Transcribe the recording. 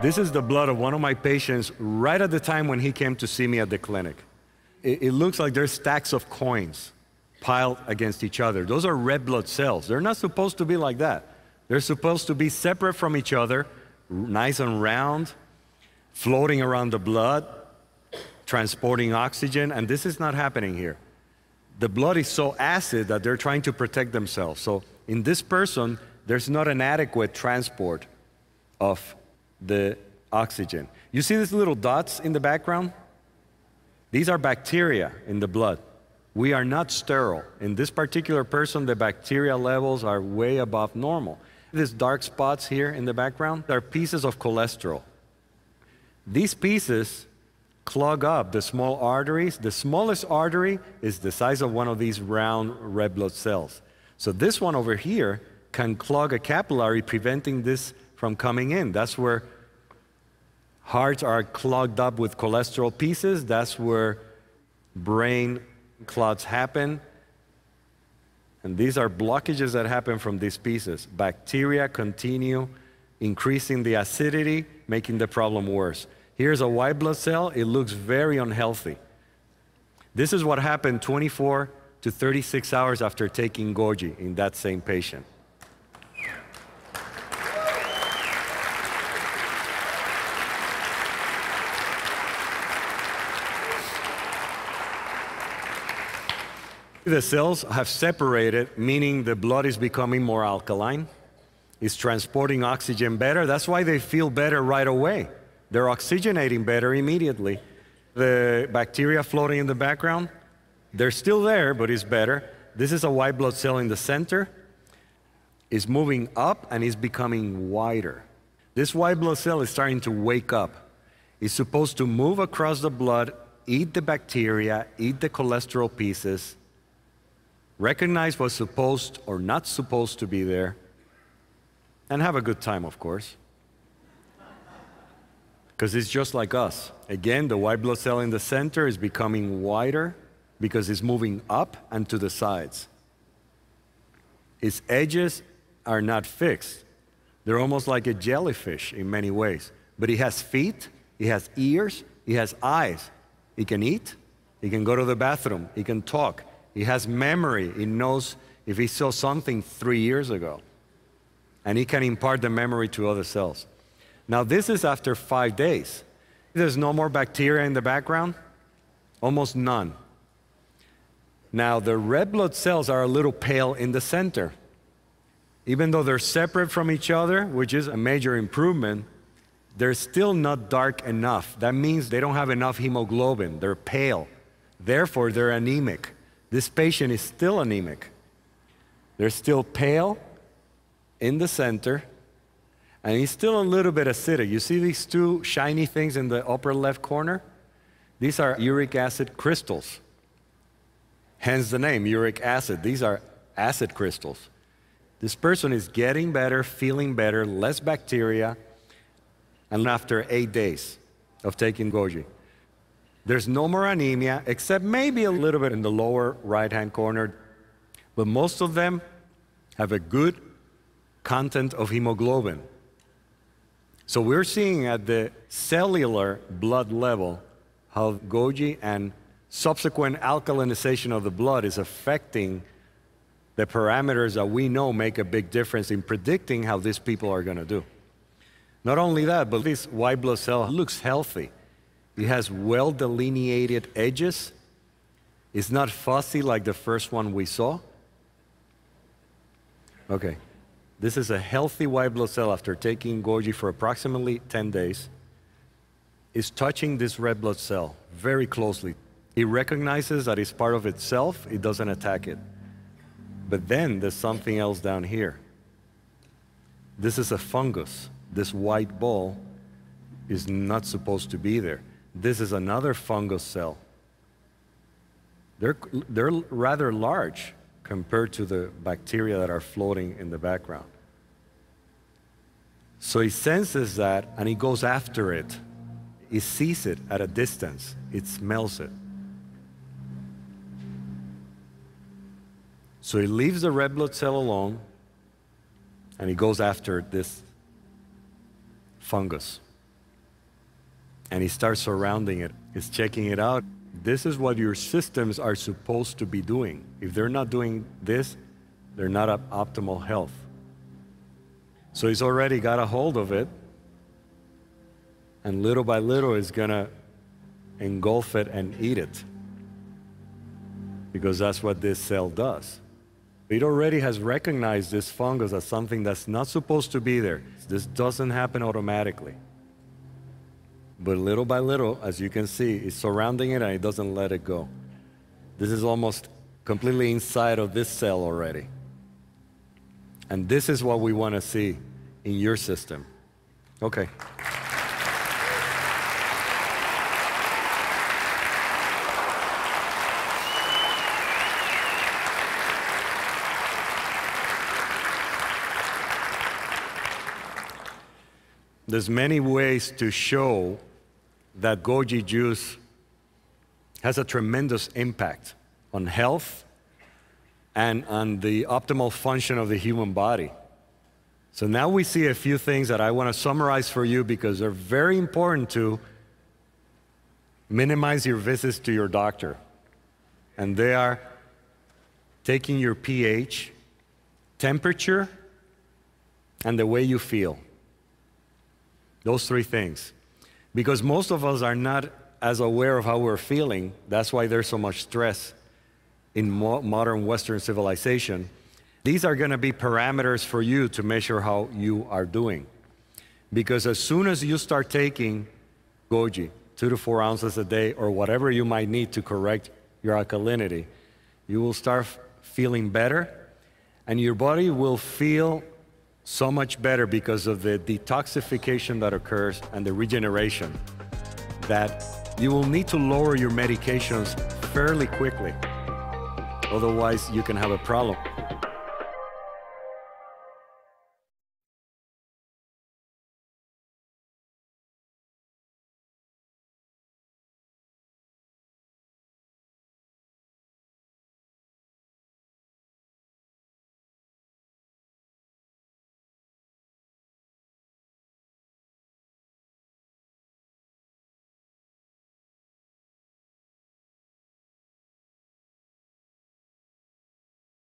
This is the blood of one of my patients right at the time when he came to see me at the clinic. It looks like there's stacks of coins piled against each other. Those are red blood cells. They're not supposed to be like that. They're supposed to be separate from each other, nice and round, floating around the blood, transporting oxygen, and this is not happening here. The blood is so acid that they're trying to protect themselves. So in this person, there's not an adequate transport of the oxygen. You see these little dots in the background? These are bacteria in the blood. We are not sterile. In this particular person, the bacteria levels are way above normal. These dark spots here in the background are pieces of cholesterol. These pieces clog up the small arteries. The smallest artery is the size of one of these round red blood cells. So this one over here can clog a capillary, preventing this from coming in. That's where hearts are clogged up with cholesterol pieces. That's where brain clots happen. And these are blockages that happen from these pieces. Bacteria continue increasing the acidity, making the problem worse. Here's a white blood cell. It looks very unhealthy. This is what happened 24 to 36 hours after taking Golgi in that same patient. The cells have separated, meaning the blood is becoming more alkaline. It's transporting oxygen better. That's why they feel better right away. They're oxygenating better immediately. The bacteria floating in the background, they're still there, but it's better. This is a white blood cell in the center. It's moving up and it's becoming wider. This white blood cell is starting to wake up. It's supposed to move across the blood, eat the bacteria, eat the cholesterol pieces, recognize what's supposed or not supposed to be there, and have a good time, of course. Because it's just like us. Again, the white blood cell in the center is becoming wider because it's moving up and to the sides. Its edges are not fixed. They're almost like a jellyfish in many ways. But it has feet, it has ears, it has eyes. It can eat, it can go to the bathroom, it can talk. It has memory. It knows if he saw something 3 years ago. And it can impart the memory to other cells. Now this is after 5 days. There's no more bacteria in the background, almost none. Now the red blood cells are a little pale in the center. Even though they're separate from each other, which is a major improvement, they're still not dark enough. That means they don't have enough hemoglobin. They're pale. Therefore, they're anemic. This patient is still anemic. They're still pale in the center, and he's still a little bit acidic. You see these two shiny things in the upper left corner? These are uric acid crystals. Hence the name, uric acid. These are acid crystals. This person is getting better, feeling better, less bacteria, and after 8 days of taking Golgi. There's no more anemia, except maybe a little bit in the lower right-hand corner, but most of them have a good content of hemoglobin. So we're seeing at the cellular blood level how Golgi and subsequent alkalinization of the blood is affecting the parameters that we know make a big difference in predicting how these people are going to do. Not only that, but this white blood cell looks healthy. It has well-delineated edges. It's not fussy like the first one we saw. Okay, this is a healthy white blood cell after taking Golgi for approximately 10 days. It's touching this red blood cell very closely. It recognizes that it's part of itself. It doesn't attack it. But then there's something else down here. This is a fungus. This white ball is not supposed to be there. This is another fungus cell. They're rather large compared to the bacteria that are floating in the background. So he senses that and he goes after it. He sees it at a distance. It smells it. So he leaves the red blood cell alone and he goes after this fungus. and he starts surrounding it. He's checking it out. This is what your systems are supposed to be doing. If they're not doing this, they're not at optimal health. So he's already got a hold of it, and little by little is gonna engulf it and eat it, because that's what this cell does. It already has recognized this fungus as something that's not supposed to be there. This doesn't happen automatically. But little by little, as you can see, it's surrounding it and it doesn't let it go. This is almost completely inside of this cell already. And this is what we want to see in your system. Okay. There's many ways to show that goji juice has a tremendous impact on health and on the optimal function of the human body. So now we see a few things that I want to summarize for you because they're very important to minimize your visits to your doctor. And they are taking your pH, temperature, and the way you feel. Those three things. Because most of us are not as aware of how we're feeling. That's why there's so much stress in modern Western civilization. These are going to be parameters for you to measure how you are doing. Because as soon as you start taking goji, 2 to 4 ounces a day, or whatever you might need to correct your alkalinity, you will start feeling better, and your body will feel so much better because of the detoxification that occurs and the regeneration, that you will need to lower your medications fairly quickly. Otherwise, you can have a problem.